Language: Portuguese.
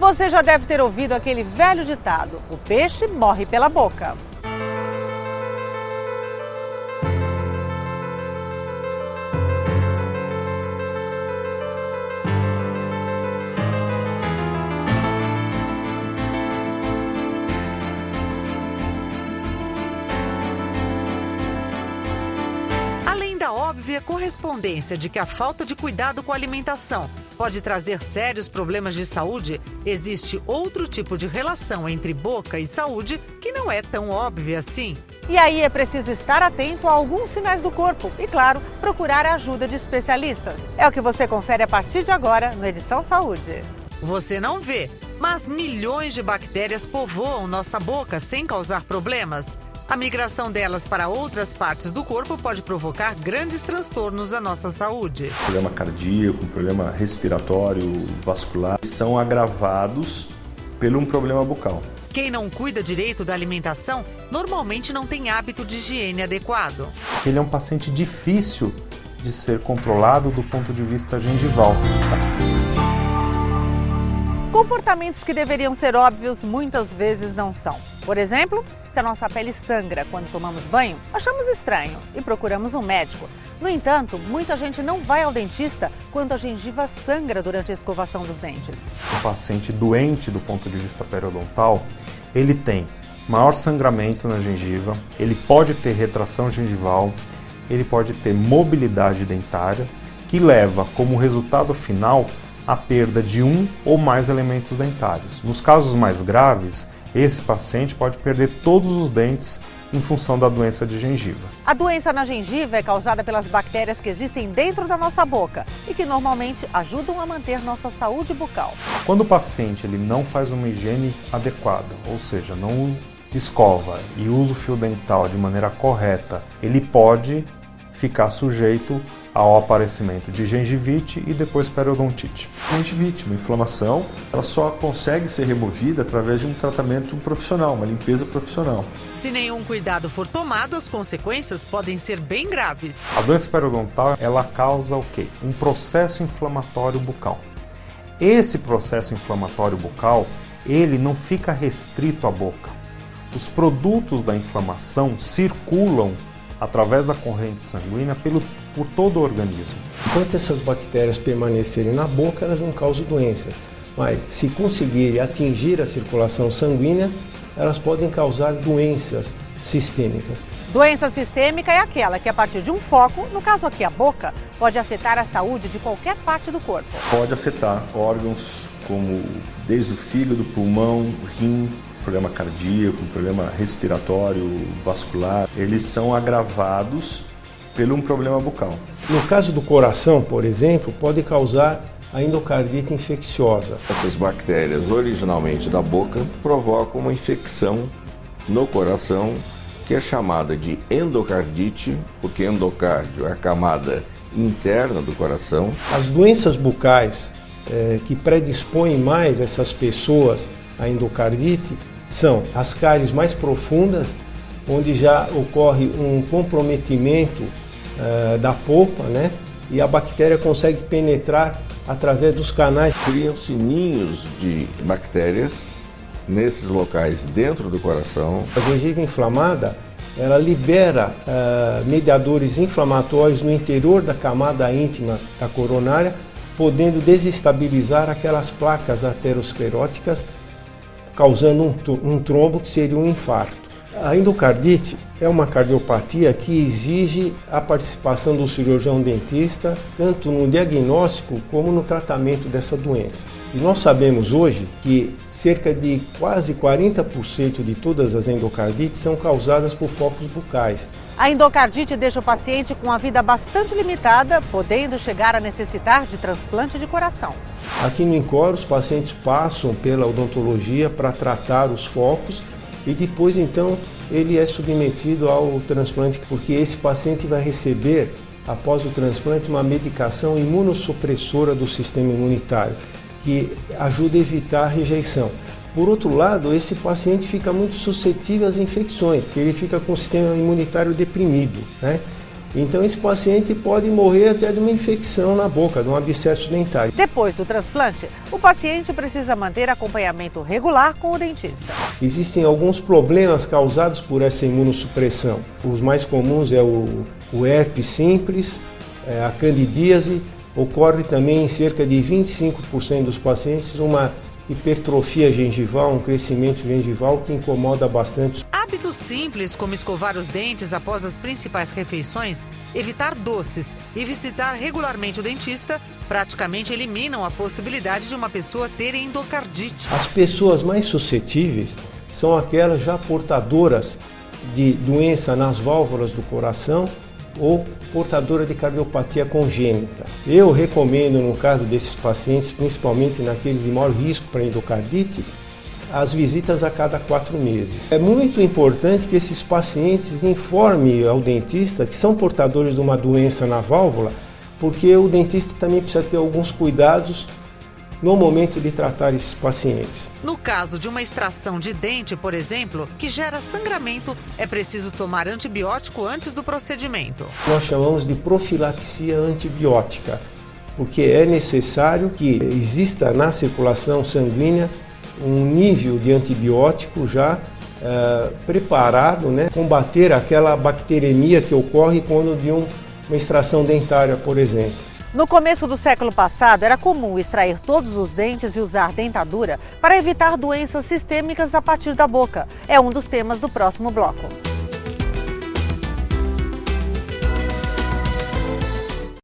Você já deve ter ouvido aquele velho ditado: o peixe morre pela boca. A óbvia correspondência de que a falta de cuidado com a alimentação pode trazer sérios problemas de saúde, existe outro tipo de relação entre boca e saúde que não é tão óbvia assim. E aí é preciso estar atento a alguns sinais do corpo e, claro, procurar a ajuda de especialistas. É o que você confere a partir de agora no Edição Saúde. Você não vê, mas milhões de bactérias povoam nossa boca sem causar problemas. A migração delas para outras partes do corpo pode provocar grandes transtornos à nossa saúde. Problema cardíaco, problema respiratório, vascular, são agravados por um problema bucal. Quem não cuida direito da alimentação normalmente não tem hábito de higiene adequado. Ele é um paciente difícil de ser controlado do ponto de vista gengival. Comportamentos que deveriam ser óbvios muitas vezes não são. Por exemplo, se a nossa pele sangra quando tomamos banho, achamos estranho e procuramos um médico. No entanto, muita gente não vai ao dentista quando a gengiva sangra durante a escovação dos dentes. O paciente doente do ponto de vista periodontal, ele tem maior sangramento na gengiva, ele pode ter retração gengival, ele pode ter mobilidade dentária, que leva como resultado final a perda de um ou mais elementos dentários. Nos casos mais graves, esse paciente pode perder todos os dentes em função da doença de gengiva. A doença na gengiva é causada pelas bactérias que existem dentro da nossa boca e que normalmente ajudam a manter nossa saúde bucal. Quando o paciente ele não faz uma higiene adequada, ou seja, não escova e usa o fio dental de maneira correta, ele pode ficar sujeito ao aparecimento de gengivite e depois periodontite. Gengivite, uma inflamação, ela só consegue ser removida através de um tratamento profissional, uma limpeza profissional. Se nenhum cuidado for tomado, as consequências podem ser bem graves. A doença periodontal, ela causa o quê? Um processo inflamatório bucal. Esse processo inflamatório bucal, ele não fica restrito à boca. Os produtos da inflamação circulam através da corrente sanguínea por todo o organismo. Enquanto essas bactérias permanecerem na boca, elas não causam doença. Mas se conseguirem atingir a circulação sanguínea, elas podem causar doenças sistêmicas. Doença sistêmica é aquela que, a partir de um foco, no caso aqui a boca, pode afetar a saúde de qualquer parte do corpo. Pode afetar órgãos como desde o fígado, pulmão, rim, problema cardíaco, problema respiratório, vascular. Eles são agravados por um problema bucal. No caso do coração, por exemplo, pode causar a endocardite infecciosa. Essas bactérias, originalmente da boca, provocam uma infecção no coração, que é chamada de endocardite, porque endocárdio é a camada interna do coração. As doenças bucais que predispõem mais essas pessoas à endocardite são as cáries mais profundas, onde já ocorre um comprometimento da polpa, né? E a bactéria consegue penetrar através dos canais. Criam-se ninhos de bactérias nesses locais dentro do coração. A gengiva inflamada, ela libera mediadores inflamatórios no interior da camada íntima da coronária, podendo desestabilizar aquelas placas arterioscleróticas, causando um trombo que seria um infarto. A endocardite é uma cardiopatia que exige a participação do cirurgião dentista, tanto no diagnóstico como no tratamento dessa doença. E nós sabemos hoje que cerca de quase 40% de todas as endocardites são causadas por focos bucais. A endocardite deixa o paciente com a vida bastante limitada, podendo chegar a necessitar de transplante de coração. Aqui no INCOR, os pacientes passam pela odontologia para tratar os focos e depois, então, ele é submetido ao transplante, porque esse paciente vai receber, após o transplante, uma medicação imunossupressora do sistema imunitário, que ajuda a evitar a rejeição. Por outro lado, esse paciente fica muito suscetível às infecções, porque ele fica com o sistema imunitário deprimido, né? Então esse paciente pode morrer até de uma infecção na boca, de um abscesso dentário. Depois do transplante, o paciente precisa manter acompanhamento regular com o dentista. Existem alguns problemas causados por essa imunossupressão. Os mais comuns é o herpes simples, a candidíase. Ocorre também em cerca de 25% dos pacientes uma hipertrofia gengival, um crescimento gengival que incomoda bastante. Hábitos simples como escovar os dentes após as principais refeições, evitar doces e visitar regularmente o dentista praticamente eliminam a possibilidade de uma pessoa ter endocardite. As pessoas mais suscetíveis são aquelas já portadoras de doença nas válvulas do coração ou portadora de cardiopatia congênita. Eu recomendo, no caso desses pacientes, principalmente naqueles de maior risco para endocardite, as visitas a cada 4 meses. É muito importante que esses pacientes informem ao dentista que são portadores de uma doença na válvula, porque o dentista também precisa ter alguns cuidados no momento de tratar esses pacientes. No caso de uma extração de dente, por exemplo, que gera sangramento, é preciso tomar antibiótico antes do procedimento. Nós chamamos de profilaxia antibiótica, porque é necessário que exista na circulação sanguínea um nível de antibiótico já preparado, né, combater aquela bacteremia que ocorre quando de uma extração dentária, por exemplo. No começo do século passado, era comum extrair todos os dentes e usar dentadura para evitar doenças sistêmicas a partir da boca. É um dos temas do próximo bloco.